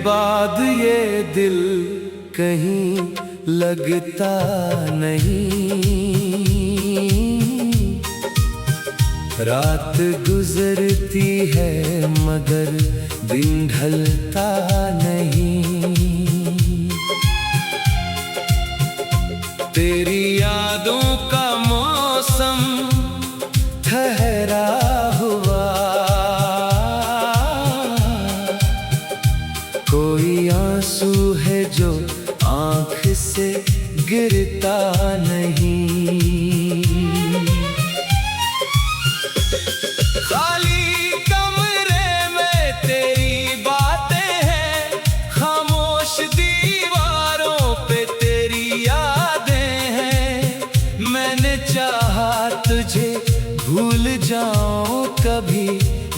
बाद ये दिल कहीं लगता नहीं। रात गुजरती है मगर दिन ढलता नहीं। तेरी यादों का मौसम ठहरा हुआ, कोई आंसू है जो आँख से गिरता नहीं। खाली कमरे में तेरी बातें हैं, खामोश दीवारों पे तेरी यादें हैं। मैंने चाहा तुझे भूल जाऊं कभी,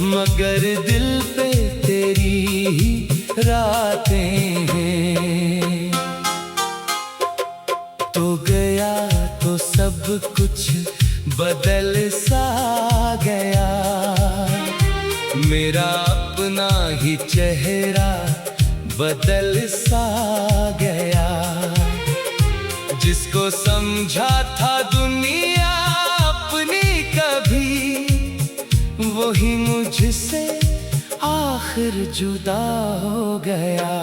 मगर दिल पे तेरी ही रातें हैं। तो गया तो सब कुछ बदल सा गया, मेरा अपना ही चेहरा बदल सा गया। जिसको समझा था दुनिया अपनी कभी, वही मुझसे आखिर जुदा हो गया।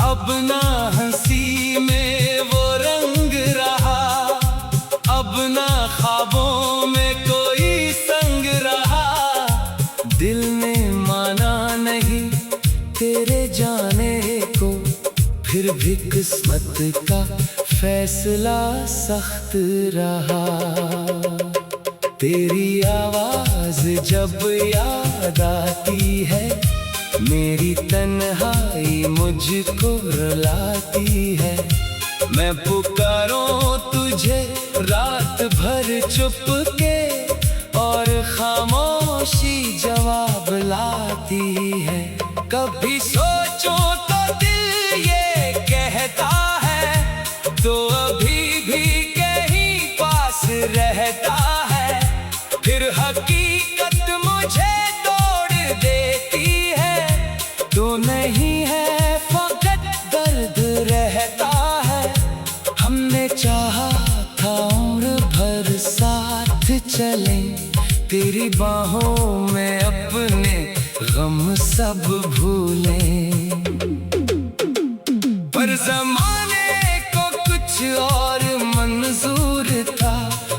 अब ना हंसी में वो रंग रहा, अब ना ख्वाबों में कोई संग रहा। दिल ने माना नहीं तेरे जाने को, फिर भी किस्मत का फैसला सख्त रहा। तेरी आवाज जब याद आती है, मेरी तन्हाई मुझको रुलाती है। मैं पुकारूं तुझे रात भर चुप के, और खामोशी जवाब लाती है। कभी सोचूं तो दिल ये कहता है, तो अभी भी कहीं पास रहता है। फिर हकीकत मुझे तोड़ देती है, तो नहीं है फकत दर्द रहता है। हमने चाहा था उम्र भर साथ चले, तेरी बाहों में अपने गम सब भूलें। पर ज़माने को कुछ और मंजूर था,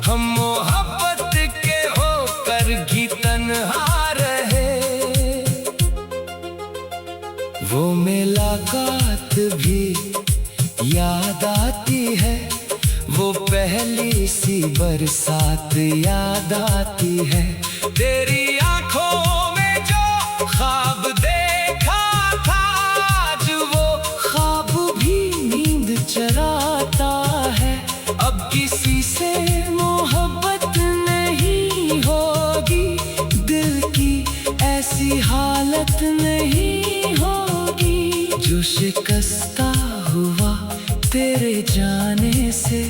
हम मोहब्बत के होकर भी तन्हा रहे। वो मुलाकात भी याद आती है, वो पहली सी बरसात याद आती है। तेरी आंखों में जो ख्वाब देखा था, आज वो ख्वाब भी नींद चराता है। अब किसी से मोहब्बत नहीं होगी, दिल की ऐसी हालत नहीं होगी। जो शिकस्ता हुआ तेरे जाने से,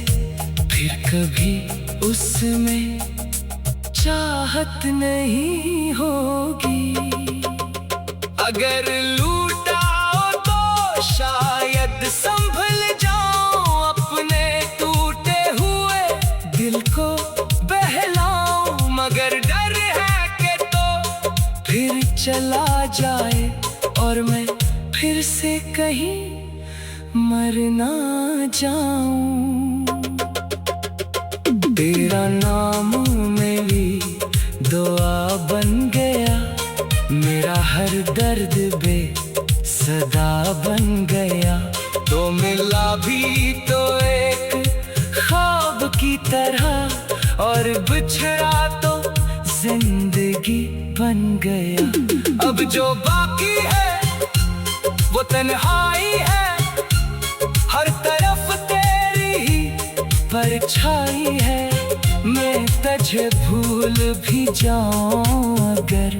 फिर कभी उसमें चाहत नहीं होगी। अगर लूटा हो तो शायद संभल जाऊं, अपने टूटे हुए दिल को बहलाऊं। मगर डर है कि तो फिर चला जाए, और मैं फिर से कहीं मर ना जाऊं। तेरा नाम मेरी दुआ बन गया, मेरा हर दर्द बेसदा बन गया। तो मिला भी तो एक ख्वाब की तरह, और बिछड़ा तो जिंदगी बन गया। अब जो बाकी है वो तन्हाई है, हर तरफ तेरी ही परछाई है। मैं तुझे भूल भी जाऊं अगर,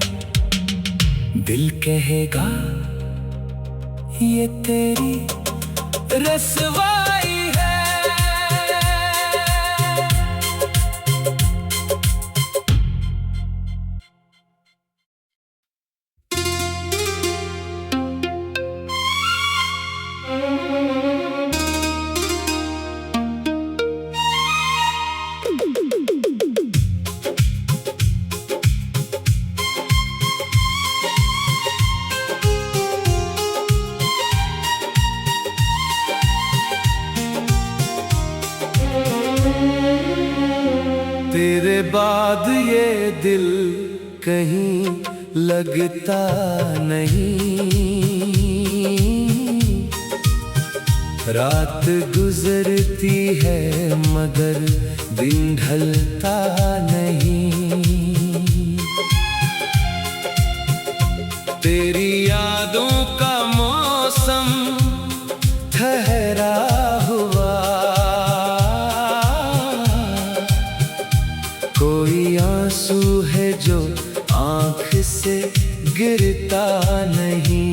दिल कहेगा ये तेरी रसवाई है। तेरे बाद ये दिल कहीं लगता नहीं, रात गुजरती है मगर दिन ढलता नहीं। तेरी यादों का मौसम ठहरा हुआ, कोई आंसू है जो आँख से गिरता नहीं।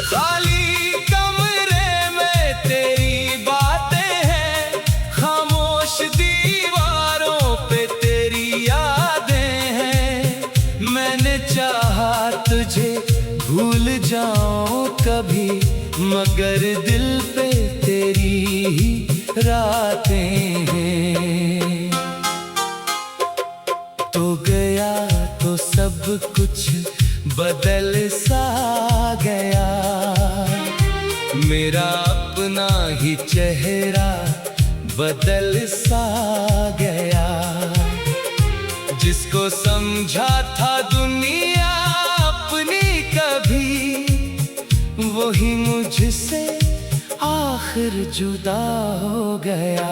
खाली कमरे में तेरी बातें हैं, खामोश दीवारों पे तेरी यादें हैं। मैंने चाहा तुझे भूल जाऊं कभी, मगर दिल पे तेरी ही रातें हैं। तो गया तो सब कुछ बदल सा गया, मेरा अपना ही चेहरा बदल सा गया। जिसको समझा था दुनिया अपनी कभी, वही मुझसे आखिर जुदा हो गया।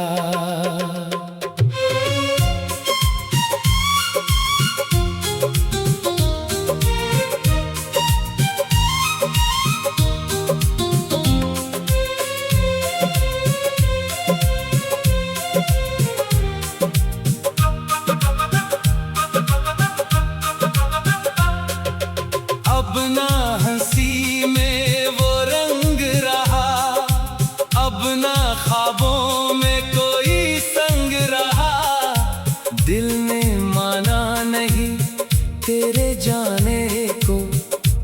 अब ना हंसी में वो रंग रहा, अब ना ख्वाबों में कोई संग रहा। दिल ने माना नहीं तेरे जाने को,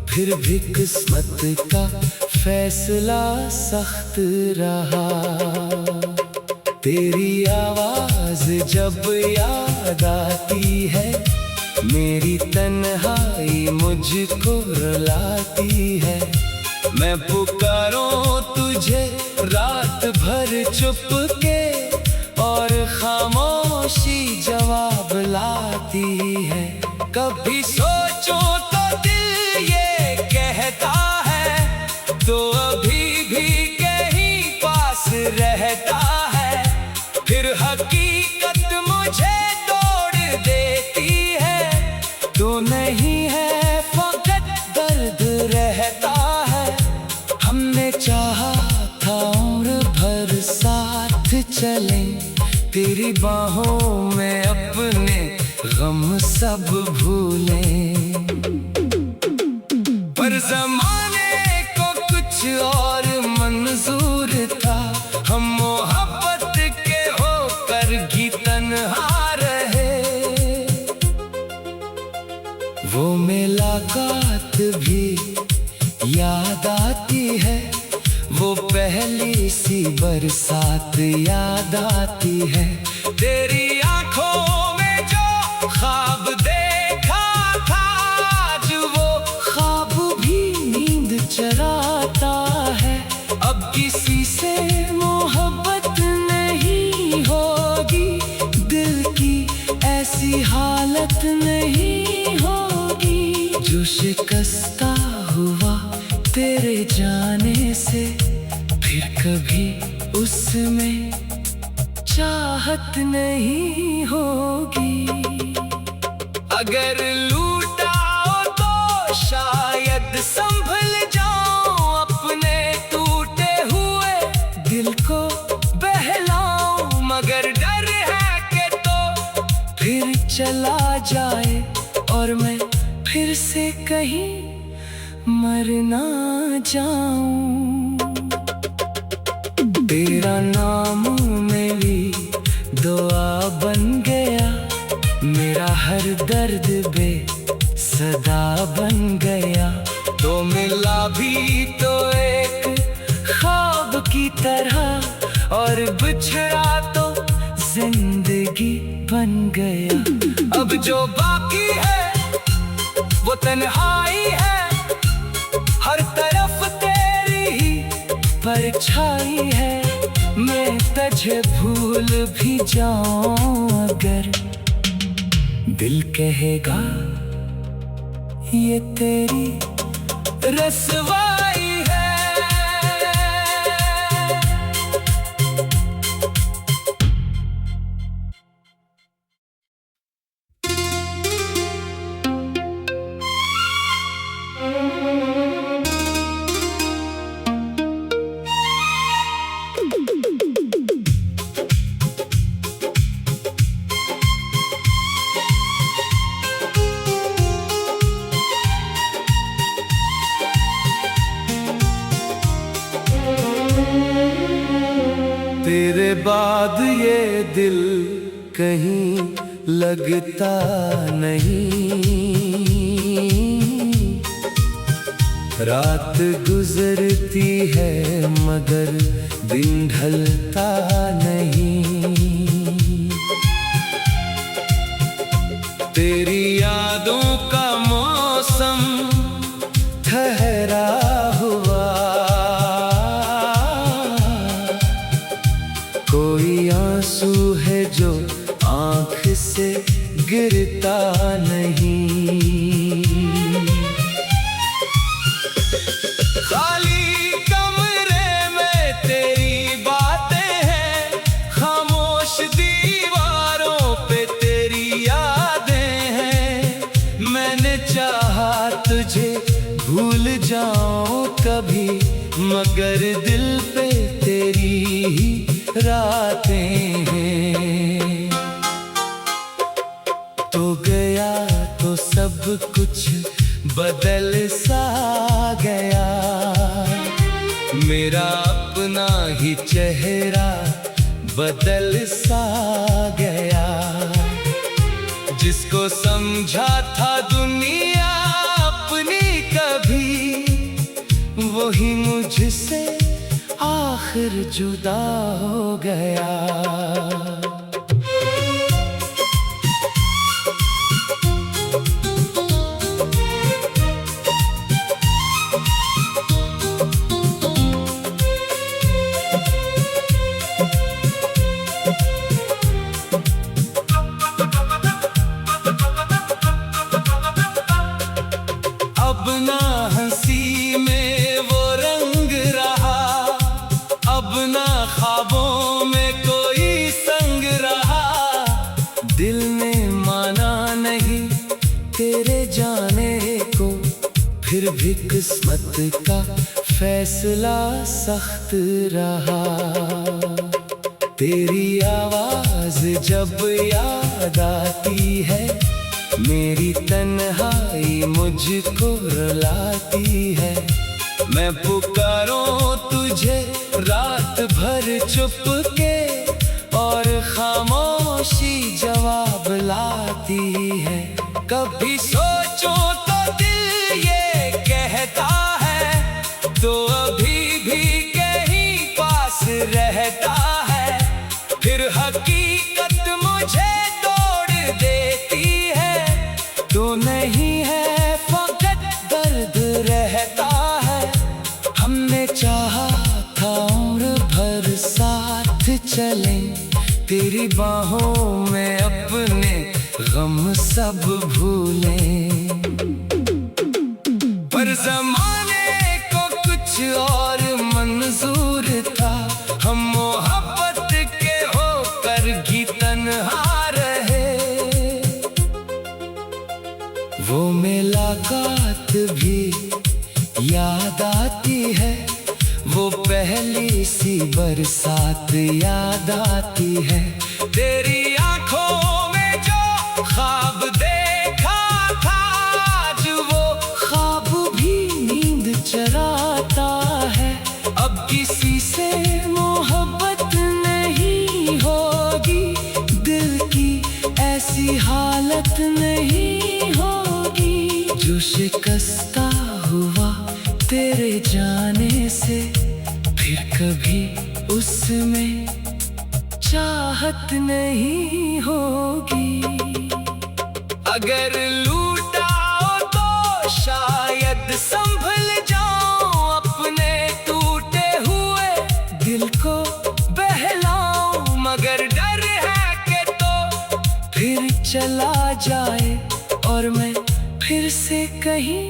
फिर भी किस्मत का फैसला सख्त रहा। तेरी आवाज जब याद आती है, मेरी तन्हाई मुझको रुलाती है। मैं पुकारूं तुझे रात भर चुप के, और खामोशी जवाब लाती है। कभी सोचो तो दिल ये कहता है, तो अभी भी कहीं पास रहता है। फिर हकीकत मुझे तोड़ देती है, तो नहीं है फकत दर्द रहता है। हमने चाहा था उम्र भर साथ चले, तेरी बाहों में अपने गम सब भूलें। पर ज़माने को कुछ और मंजूर था, हम मोहब्बत के होकर भी तन्हा रहे। वो मुलाकात भी याद आती है, वो पहली सी बरसात याद आती है। तेरी आंखों में जो ख्वाब देखा था, आज वो ख्वाब भी नींद चराता है। अब किसी से मोहब्बत नहीं होगी, दिल की ऐसी हालत नहीं होगी। जो शिकस्ता हुआ तेरे जाने से, फिर कभी उसमें चाहत नहीं होगी। अगर लूटा तो शायद संभल जाऊं अपने टूटे हुए दिल को चला जाए और मैं फिर से कहीं मर ना जाऊं। तेरा नाम मेरी दुआ बन गया, मेरा हर दर्द बेसदा बन गया। तो मिला भी तो एक ख्वाब की तरह और बिछड़ा तो जिंदगी बन गया। अब जो बाकी है वो तन्हाई है, हर तरफ तेरी ही परछाई है। मैं तुझे भूल भी जाऊं अगर दिल कहेगा ये तेरी रसवाई है। तेरे बाद ये दिल कहीं लगता नहीं। रात गुजरती है मगर दिन ढलता नहीं। तेरी यादों का मौसम ठहरा हुआ, कोई आंसू है जो आँख से गिरता नहीं। खाली कमरे में तेरी बातें हैं, खामोश दीवारों पे तेरी यादें हैं। मैंने चाहा तुझे भूल जाऊं कभी, मगर दिल पे तेरी ही रातें हैं। तो गया तो सब कुछ बदल सा गया, मेरा अपना ही चेहरा बदल सा गया। जिसको समझा था दुनिया अपनी कभी, वही मुझसे आखिर जुदा हो गया। अब ना हंसी में वो रंग रहा, अब ना ख्वाबों में कोई संग रहा। दिल ने माना नहीं तेरे जाने को, फिर भी किस्मत का फैसला सख्त रहा। तेरी आवाज जब याद आती है, मेरी तन्हाई मुझको रुलाती है। मैं पुकारूं तुझे रात भर चुप के, और खामोशी जवाब लाती है। कभी सोचो तो दिल ये कहता है, तो अभी भी कहीं पास रहता है। फिर हकीकत मुझे तोड़ देती है, तो नहीं है फकत दर्द रहता है। हमने चाहा था उम्र भर साथ चले, तेरी बाहों में अपने गम सब भूलें। पर ज़माने को कुछ और मंजूर था, हम मोहब्बत के होकर भी तन्हा रहे। वो मुलाकात भी याद आती है, वो पहली सी बरसात याद आती है। तेरी आंखों में जो ख्वाब जो शिकस्ता हुआ तेरे जाने से, फिर कभी उसमें चाहत नहीं होगी। अगर लूटा तो शायद संभल जाऊं, अपने टूटे हुए दिल को बहलाऊं। मगर डर है कि तो फिर चला जाए और मैं फिर से कहीं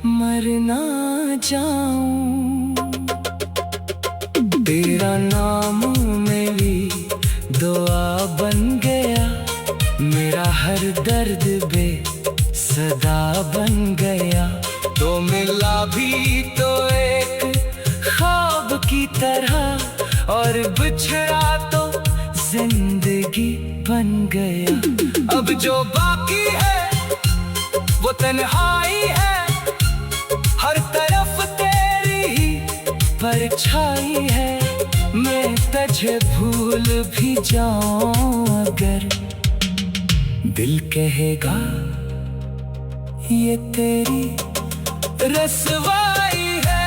मर ना जाऊं। तेरा नाम मेरी दुआ बन गया, मेरा हर दर्द बेसदा बन गया। तो मिला भी तो एक ख्वाब की तरह, और बिछड़ा तो जिंदगी बन गया। अब जो बाकी है वो तन्हाई है, हर तरफ तेरी ही परछाई है। मैं तुझे भूल भी जाऊं अगर, दिल कहेगा ये तेरी रसवाई है।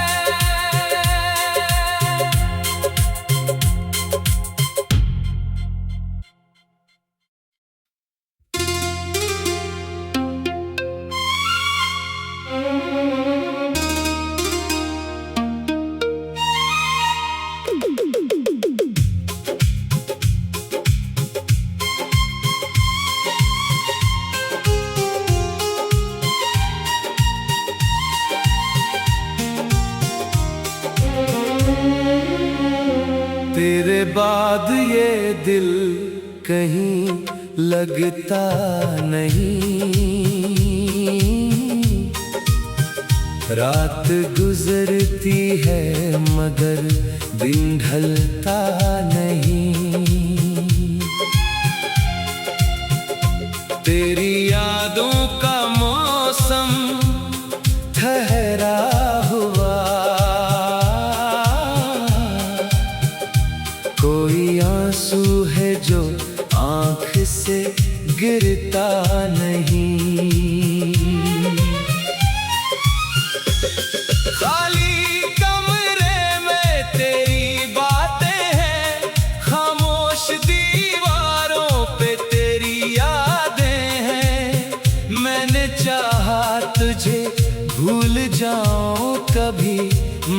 तेरे बाद ये दिल कहीं लगता नहीं। रात गुजरती है मगर दिन ढलता नहीं। तेरी यादों का मौसम ठहरा हुआ, कोई आंसू है जो आँख से गिरता नहीं। खाली कमरे में तेरी बातें हैं, खामोश दीवारों पे तेरी यादें हैं। मैंने चाहा तुझे भूल जाऊं कभी,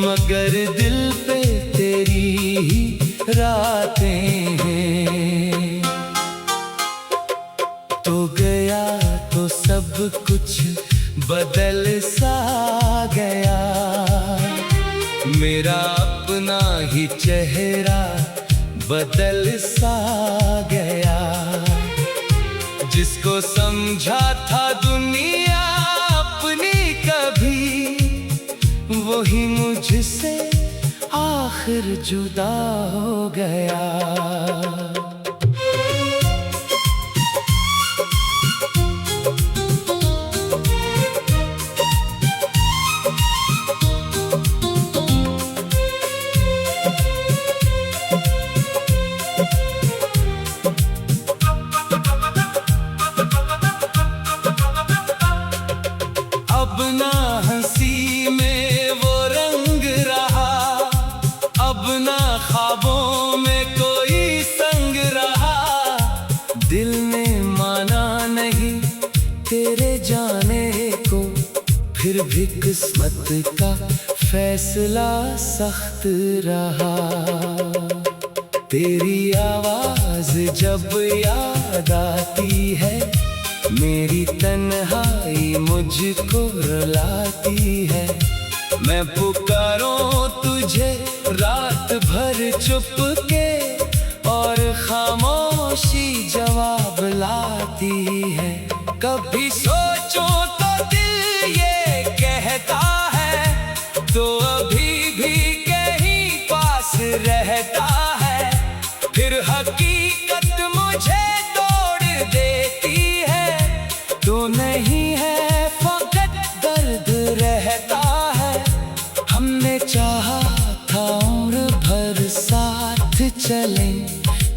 मगर दिल पे तेरी ही रातें हैं। तो गया तो सब कुछ बदल सा गया, मेरा अपना ही चेहरा बदल सा गया। जिसको समझा था दुनिया अपनी कभी, वही मुझसे आखिर जुदा हो गया। अब ना हंसी में वो रंग रहा, अब ना ख्वाबों में कोई संग रहा। दिल ने माना नहीं तेरे जाने को, फिर भी किस्मत का फैसला सख्त रहा। तेरी आवाज जब याद आती है, मेरी तन्हाई मुझको रुलाती है। मैं पुकारूं तुझे रात भर चुप के, और खामोशी जवाब लाती है। कभी सोचूं तो दिल ये कहता है, तो अभी भी कहीं पास रहता है। फिर हकीकत मुझे तोड़ देती है, तो नहीं है फकत दर्द रहता है। हमने चाहा था उम्र भर साथ चले,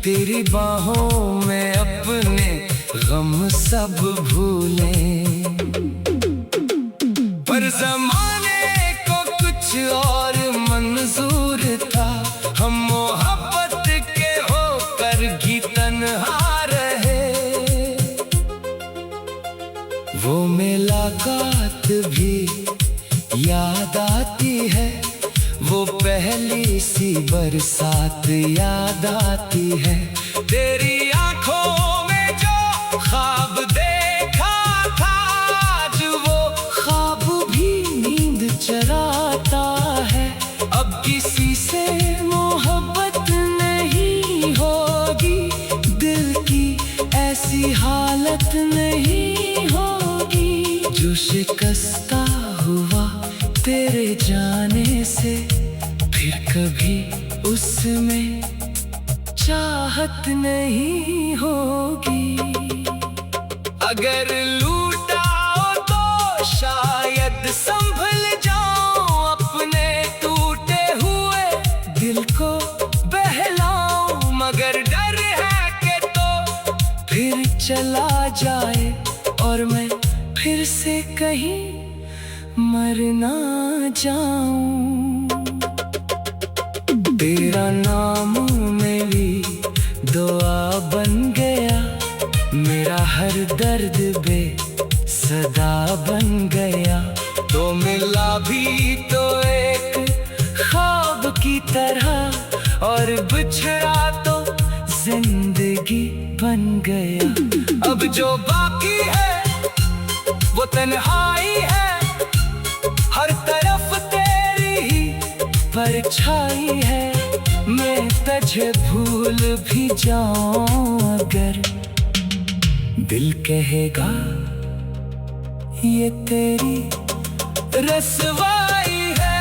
तेरी बाहों में अपने गम सब भूलें। जमाने को कुछ और मंजूर था, हम मोहब्बत के होकर भी तन्हा रहे। वो मुलाकात भी याद आती है, वो पहली सी बरसात याद आती है। तेरी आंखों में जो ख्वाब देखा था, आज वो ख्वाब भी नींद चराता है। अब किसी से मोहब्बत नहीं होगी, दिल की ऐसी हालत नहीं होगी। जो शिकस्ता हुआ तेरे जाने से, फिर कभी उसमें चाहत नहीं होगी। अगर लूटा हो तो शायद संभल जाऊं, अपने टूटे हुए दिल को बहलाऊं। मगर डर है कि तो फिर चला जाए और मैं फिर से कहीं मर ना जाऊं। तेरा नाम मेरी दुआ बन गया, मेरा हर दर्द बेसदा बन गया। तो मिला भी तो एक ख्वाब की तरह, और बिछड़ा तो जिंदगी बन गया। अब जो बाकी है वो तन्हाई है, हर तरफ तेरी ही परछाई है। मैं तुझे भूल भी जाऊं अगर, दिल कहेगा ये तेरी रसवाई है।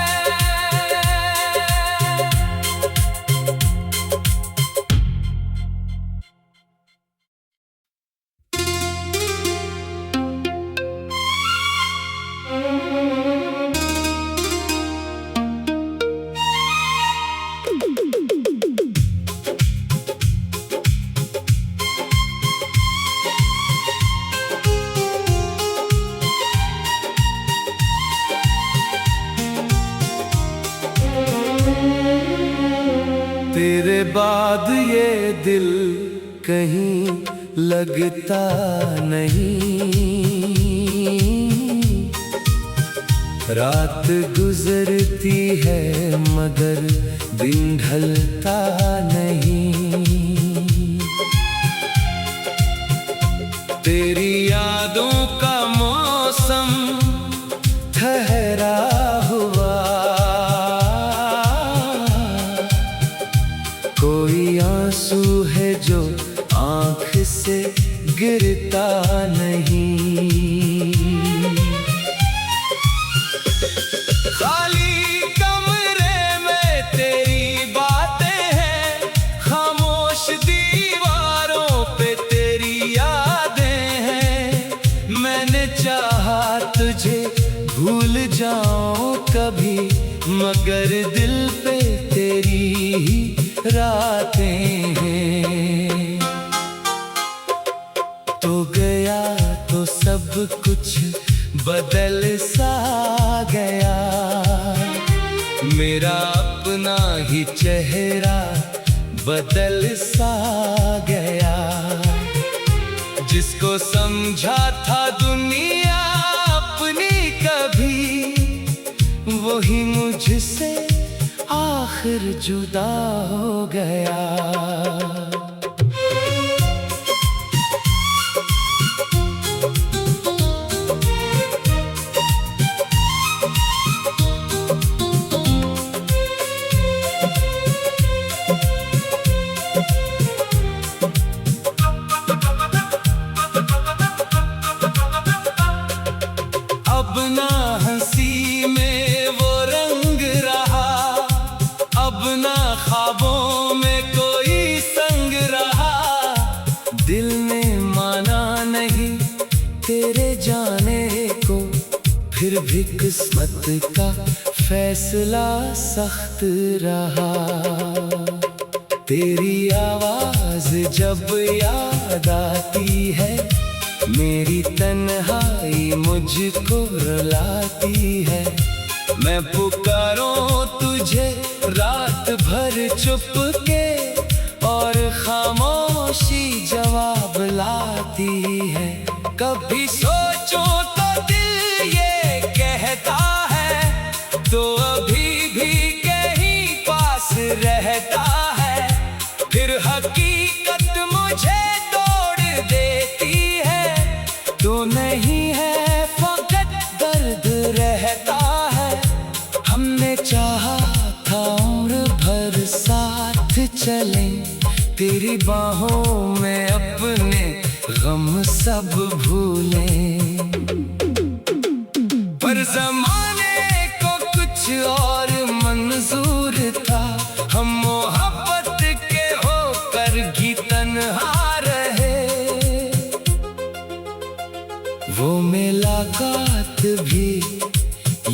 तेरे बाद ये दिल कहीं लगता नहीं, रात गुजरती है मगर दिन ढलता नहीं। तेरी यादों का मौसम ठहरा हुआ, कोई आंसू है जो आँख से गिरता नहीं। खाली कमरे में तेरी बातें हैं, खामोश दीवारों पे तेरी यादें हैं। मैंने चाहा तुझे भूल जाऊं कभी, मगर दिल पे तेरी ही रातें हैं। तो गया तो सब कुछ बदल सा गया, मेरा अपना ही चेहरा बदल सा गया। जिसको समझा था दुनिया अपनी कभी, वही मुझसे आखिर जुदा हो गया। अब ना हंसी में वो रंग रहा, अब ना ख्वाबों में कोई संग रहा। दिल ने माना नहीं तेरे जाने को, फिर भी किस्मत का फैसला सख्त रहा। तेरी आवाज जब याद आती है, मेरी तन्हाई मुझको रुलाती है। मैं पुकारूं तुझे रात भर चुप के, और खामोशी जवाब लाती है। कभी सोचो तो दिल ये कहता है, तो अभी भी कहीं पास रहता है। फिर हकीकत मुझे तोड़ देती है, तो नहीं है फकत दर्द रहता है। हमने चाहा था उम्र भर साथ चलें, तेरी बाहों में अपने गम सब भूलें। पर ज़माने को कुछ और मंजूर था, हम मोहब्बत के होकर भी तन्हा रहे। वो मुलाकात भी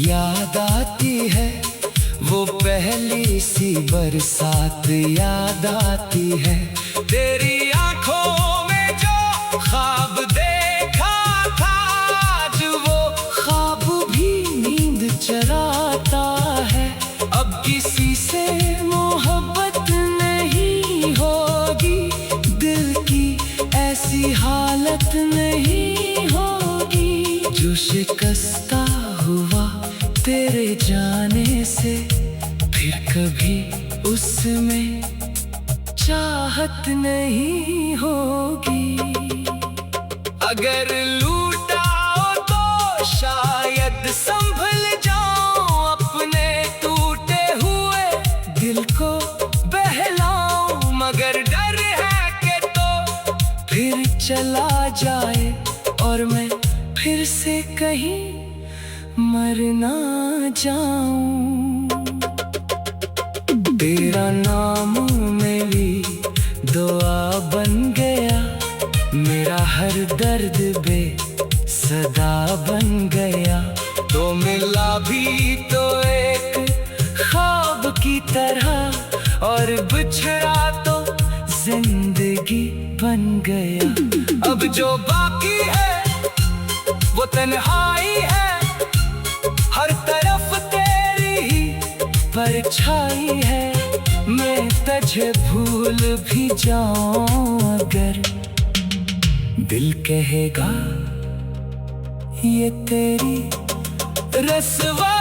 याद आती है, वो पहली सी बरसात याद आती है। तेरी आंखों में जो ख्वाब देखा था, आज वो ख्वाब भी नींद चराता है। अब किसी से मोहब्बत नहीं होगी, दिल की ऐसी हालत नहीं होगी। जो शिकस्ता हुआ तेरे जाने से, फिर कभी उसमें चाहत नहीं होगी। अगर लूटा हो तो शायद संभल जाऊं, अपने टूटे हुए दिल को बहलाऊं। मगर डर है कि तो फिर चला जाए, और मैं फिर से कहीं मर ना जाऊं। तेरा नाम मेरी दुआ बन गया, मेरा हर दर्द बेसदा बन गया। तो मिला भी तो एक ख्वाब की तरह, और बिछड़ा तो जिंदगी बन गया। अब जो बाकी है वो तन्हाई है, हर तरफ तेरी ही परछाई है। मैं तुझे भूल भी जाऊं अगर, दिल कहेगा ये तेरी रसवा